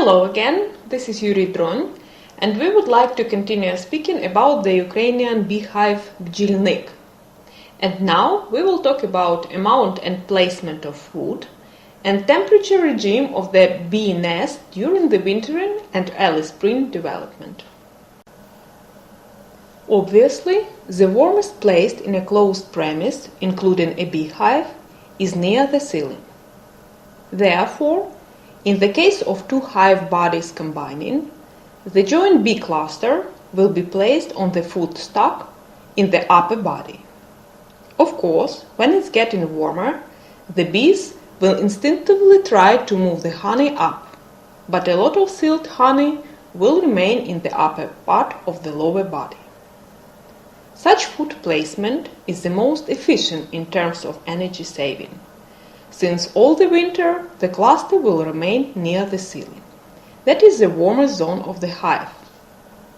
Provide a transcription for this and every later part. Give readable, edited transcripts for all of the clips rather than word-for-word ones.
Hello again, this is Yuri Dron, and we would like to continue speaking about the Ukrainian beehive bjilnik. And now we will talk about amount and placement of food and temperature regime of the bee nest during the wintering and early spring development. Obviously, the warmest place in a closed premise, including a beehive, is near the ceiling. Therefore, in the case of two hive bodies combining, the joint bee cluster will be placed on the food stock in the upper body. Of course, when it's getting warmer, the bees will instinctively try to move the honey up, but a lot of sealed honey will remain in the upper part of the lower body. Such food placement is the most efficient in terms of energy saving, since all the winter the cluster will remain near the ceiling. That is the warmest zone of the hive,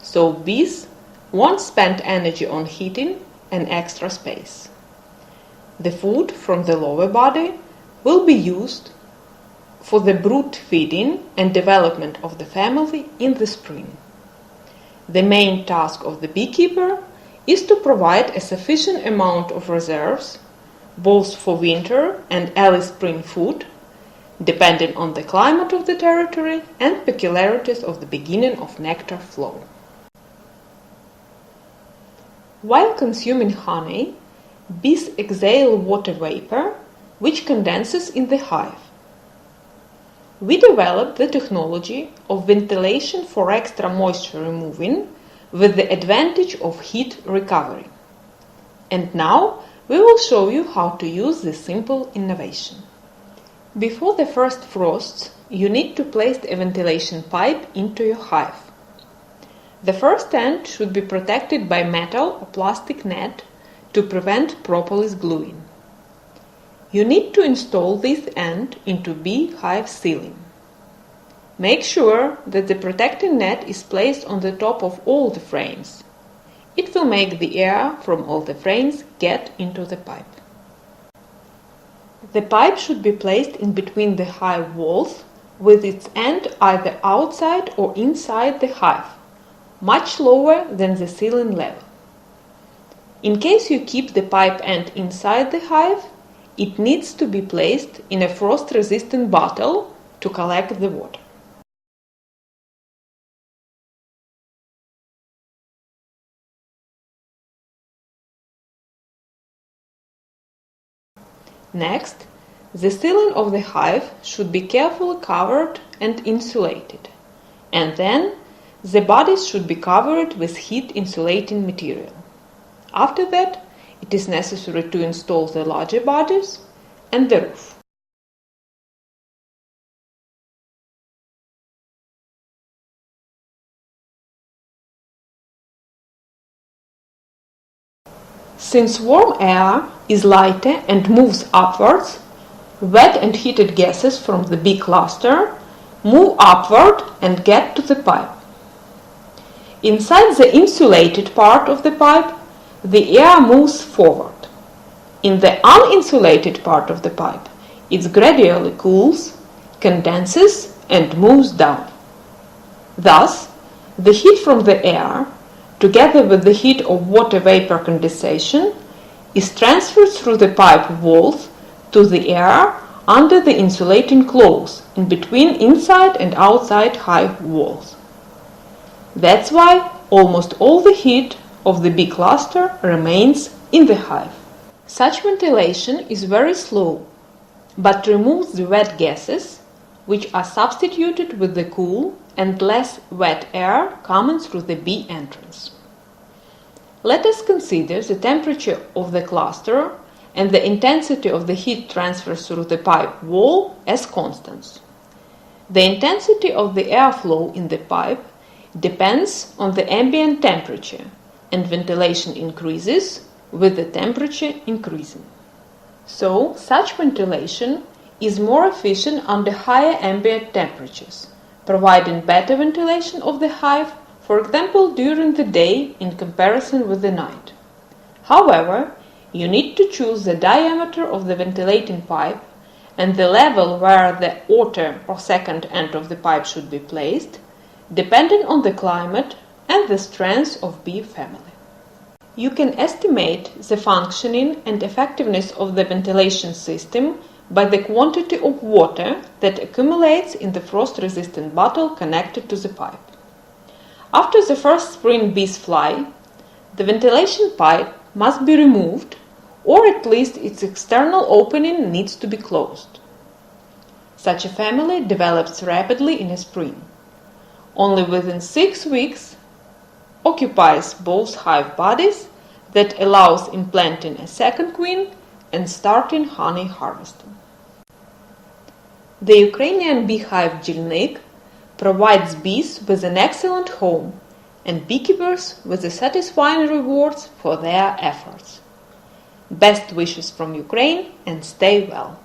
so bees won't spend energy on heating an extra space. The food from the lower body will be used for the brood feeding and development of the family in the spring. The main task of the beekeeper is to provide a sufficient amount of reserves both for winter and early spring food, depending on the climate of the territory and peculiarities of the beginning of nectar flow. While consuming honey, bees exhale water vapor, which condenses in the hive. We developed the technology of ventilation for extra moisture removing with the advantage of heat recovery. And now we will show you how to use this simple innovation. Before the first frosts, you need to place a ventilation pipe into your hive. The first end should be protected by metal or plastic net to prevent propolis gluing. You need to install this end into bee hive ceiling. Make sure that the protecting net is placed on the top of all the frames. It will make the air from all the frames get into the pipe. The pipe should be placed in between the hive walls with its end either outside or inside the hive, much lower than the ceiling level. In case you keep the pipe end inside the hive, it needs to be placed in a frost-resistant bottle to collect the water. Next, the ceiling of the hive should be carefully covered and insulated, and then the bodies should be covered with heat-insulating material. After that, it is necessary to install the larger bodies and the roof. Since warm air is lighter and moves upwards, wet and heated gases from the bee cluster move upward and get to the pipe. Inside the insulated part of the pipe, the air moves forward. In the uninsulated part of the pipe, it gradually cools, condenses, and moves down. Thus, the heat from the air, together with the heat of water vapor condensation, is transferred through the pipe walls to the air under the insulating cloth in between inside and outside hive walls. That's why almost all the heat of the bee cluster remains in the hive. Such ventilation is very slow, but removes the wet gases, which are substituted with the cool and less wet air coming through the bee entrance. Let us consider the temperature of the cluster and the intensity of the heat transfer through the pipe wall as constants. The intensity of the airflow in the pipe depends on the ambient temperature, and ventilation increases with the temperature increasing. So, such ventilation is more efficient under higher ambient temperatures, providing better ventilation of the hive, for example during the day in comparison with the night. However, you need to choose the diameter of the ventilating pipe and the level where the outer or second end of the pipe should be placed, depending on the climate and the strength of bee family. You can estimate the functioning and effectiveness of the ventilation system by the quantity of water that accumulates in the frost-resistant bottle connected to the pipe. After the first spring bees fly, the ventilation pipe must be removed, or at least its external opening needs to be closed. Such a family develops rapidly in a spring. Only within 6 weeks occupies both hive bodies that allows implanting a second queen and starting honey harvesting. The Ukrainian beehive Jilnik provides bees with an excellent home and beekeepers with the satisfying rewards for their efforts. Best wishes from Ukraine and stay well!